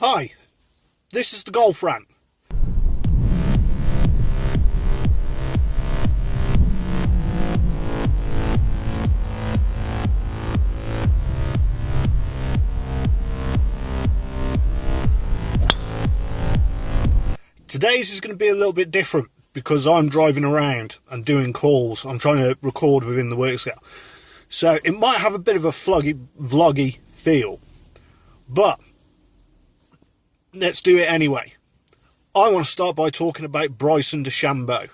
Hi, this is the Golf Rant. Today's is going to be a little bit different because I'm driving around and doing calls. I'm trying to record within the work scale. So it might have a bit of a vloggy feel, but let's do it anyway. I want to start by talking about Bryson DeChambeau.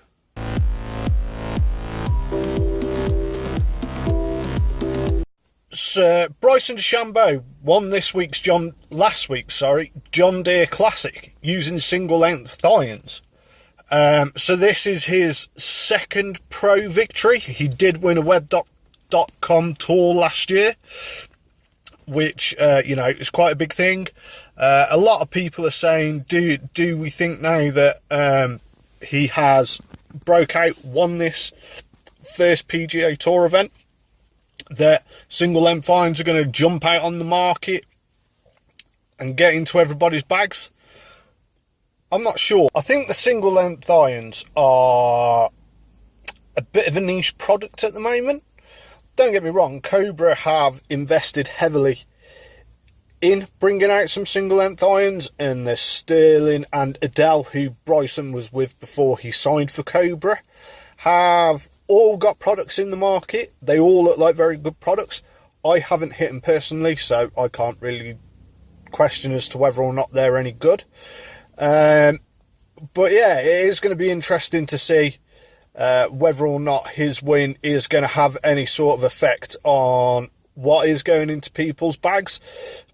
So Bryson DeChambeau won last week's John Deere Classic using single length irons. So this is his second pro victory. He did win a web.com tour last year, which is quite a big thing. A lot of people are saying, do we think now that he has broke out, won this first PGA Tour event, that single length irons are going to jump out on the market and get into everybody's bags? I'm not sure. I think the single length irons are a bit of a niche product at the moment. Don't get me wrong, Cobra have invested heavily in bringing out some single length irons, and there's Sterling and Adele, who Bryson was with before he signed for Cobra, have all got products in the market. They all look like very good products. I haven't hit them personally, so I can't really question as to whether or not they're any good. But yeah, it is going to be interesting to see whether or not his win is going to have any sort of effect on what is going into people's bags.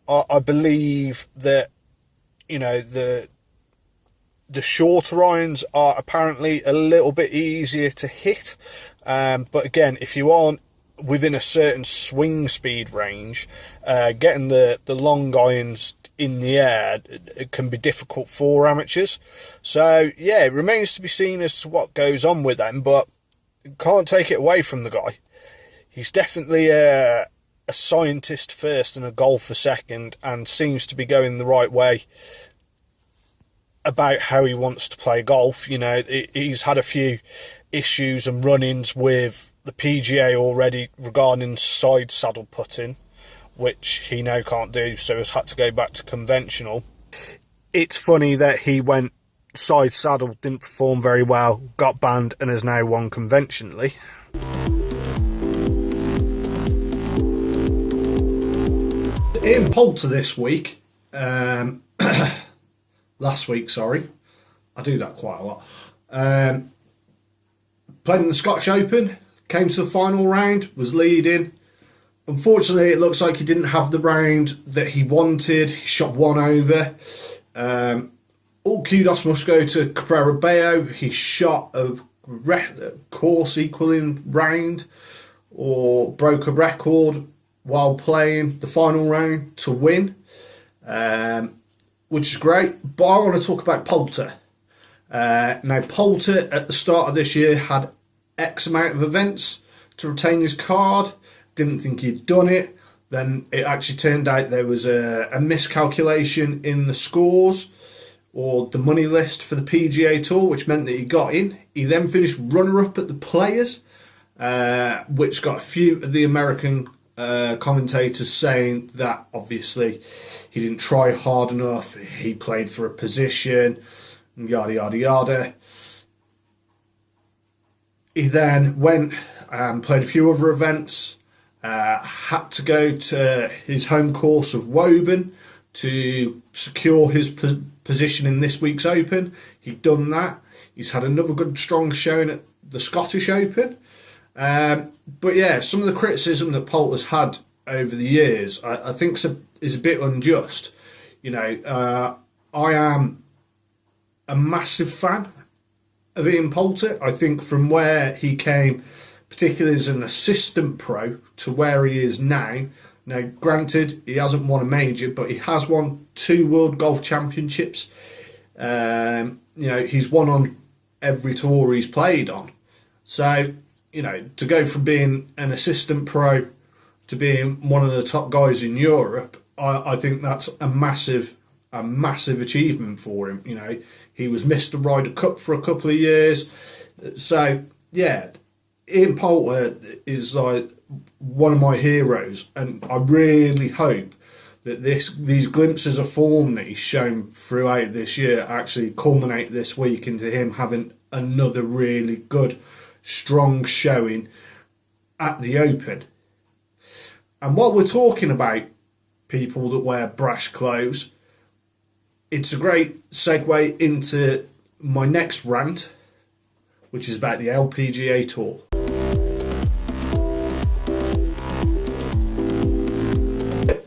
I believe that, the shorter irons are apparently a little bit easier to hit. But again, if you aren't within a certain swing speed range, getting the long irons in the air, it can be difficult for amateurs. So yeah, it remains to be seen as to what goes on with them, but can't take it away from the guy. He's definitely a scientist first and a golfer second, and seems to be going the right way about how he wants to play golf. He's had a few issues and run-ins with the PGA already regarding side saddle putting, which he now can't do, so has had to go back to conventional. It's funny that he went side saddle, didn't perform very well, got banned, and has now won conventionally. Ian Poulter this week, last week, sorry, I do that quite a lot, played in the Scottish Open, came to the final round, was leading. Unfortunately, it looks like he didn't have the round that he wanted. He shot one over. All kudos must go to Cabrera Bello. He shot a course equaling round, or broke a record while playing the final round to win, which is great. But I want to talk about Poulter. Now, Poulter at the start of this year had X amount of events to retain his card. Didn't think he'd done it. Then it actually turned out there was a miscalculation in the scores or the money list for the PGA Tour, which meant that he got in. He then finished runner-up at the Players, which got a few of the American commentators saying that obviously he didn't try hard enough, he played for a position, yada yada yada. He then went and played a few other events, had to go to his home course of Woburn to secure his position in this week's Open. He'd done that. He's had another good strong showing at the Scottish Open. But yeah, some of the criticism that Poulter's had over the years, I think is a bit unjust. I am a massive fan of Ian Poulter. I think from where he came, particularly as an assistant pro, to where he is now. Now, granted, he hasn't won a major, but he has won 2 World Golf Championships. He's won on every tour he's played on. So, to go from being an assistant pro to being one of the top guys in Europe, I think that's a massive a massive achievement for him. You know, he was Mr. Ryder Cup for a couple of years. So, yeah, Ian Poulter is like one of my heroes, and I really hope that these glimpses of form that he's shown throughout this year actually culminate this week into him having another really good, strong showing at the Open. And while we're talking about people that wear brash clothes, it's a great segue into my next rant, which is about the LPGA Tour.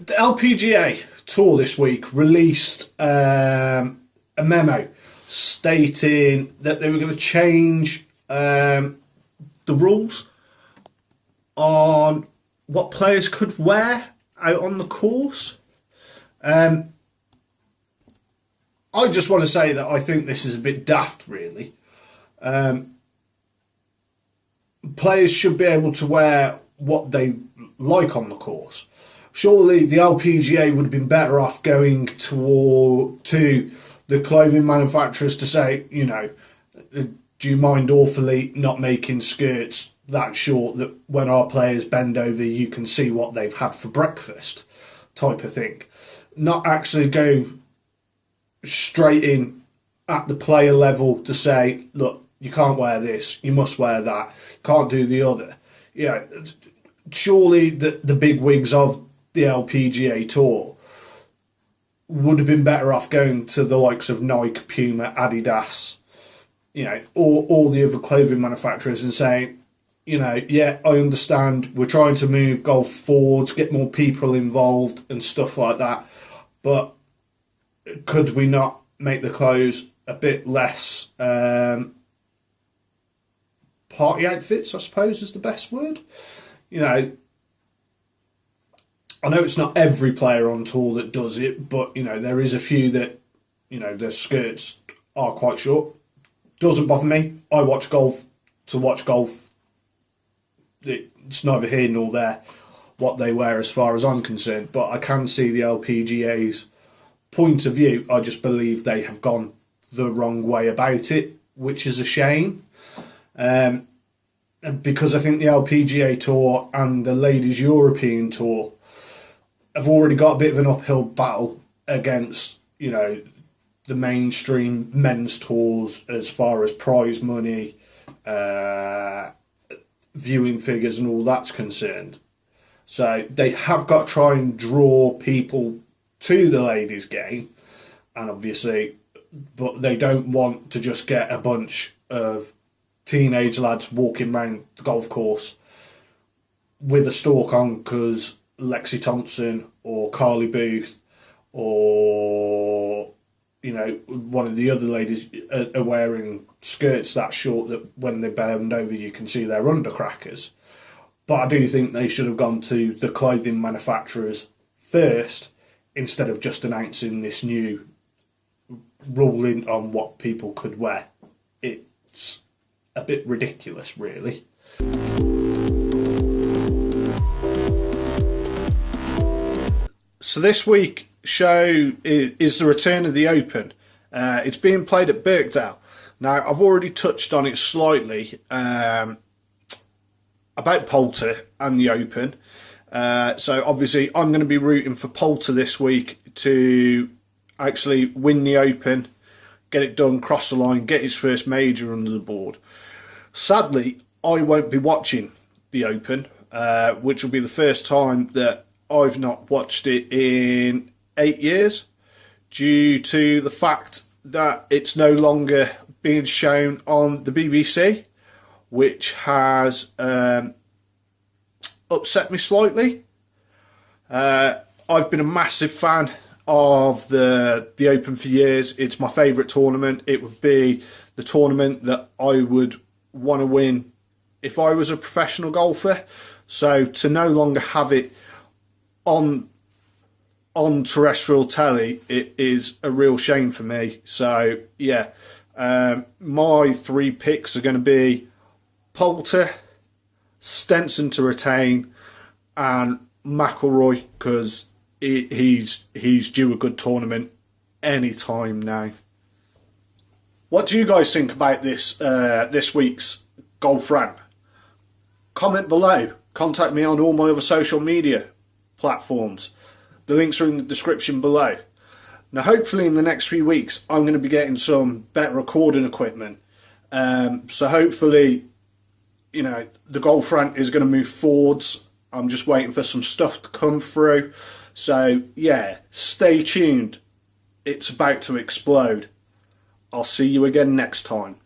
The LPGA Tour this week released a memo stating that they were going to change the rules on what players could wear out on the course. I just want to say that I think this is a bit daft, really. Players should be able to wear what they like on the course. Surely the LPGA would have been better off going to the clothing manufacturers to say, you know, do you mind awfully not making skirts that short that when our players bend over you can see what they've had for breakfast, type of thing. Not actually go straight in at the player level to say, look, you can't wear this, you must wear that, can't do the other. Yeah, surely the big wigs of the LPGA Tour would have been better off going to the likes of Nike, Puma, Adidas, you know, all the other clothing manufacturers and saying, you know, yeah, I understand we're trying to move golf forward, get more people involved and stuff like that, but could we not make the clothes a bit less party outfits, I suppose is the best word. You know, I know it's not every player on tour that does it, but, you know, there is a few that, you know, their skirts are quite short. Doesn't bother me. I watch golf to watch golf. It's neither here nor there what they wear as far as I'm concerned, but I can see the LPGA's point of view. I just believe they have gone the wrong way about it, which is a shame. Because I think the LPGA Tour and the Ladies European Tour have already got a bit of an uphill battle against, you know, the mainstream men's tours as far as prize money, viewing figures and all that's concerned. So they have got to try and draw people to the ladies' game, and obviously, but they don't want to just get a bunch of teenage lads walking around the golf course with a stalk on because Lexi Thompson or Carly Booth or, you know, one of the other ladies are wearing skirts that short that when they bend over you can see their undercrackers. But I do think they should have gone to the clothing manufacturers first instead of just announcing this new ruling on what people could wear. It's a bit ridiculous, really. So this week's show is the return of the Open. It's being played at Birkdale. Now, I've already touched on it slightly about Poulter and the Open. So obviously I'm going to be rooting for Poulter this week to actually win the Open, get it done, cross the line, get his first major under the board. Sadly, I won't be watching the Open, which will be the first time that I've not watched it in 8 years, due to the fact that it's no longer being shown on the BBC, which has upset me slightly. I've been a massive fan of the Open for years. It's my favourite tournament. It would be the tournament that I would want to win if I was a professional golfer. So to no longer have it on terrestrial telly, it is a real shame for me. So yeah, my three picks are going to be Poulter, Stenson to retain, and McIlroy, because he's due a good tournament any time now. What do you guys think about this week's golf rant? Comment below. Contact me on all my other social media platforms. The links are in the description below. Now hopefully in the next few weeks I'm going to be getting some better recording equipment. So hopefully, you know, the golf rant is going to move forwards. I'm just waiting for some stuff to come through. So yeah, stay tuned. It's about to explode. I'll see you again next time.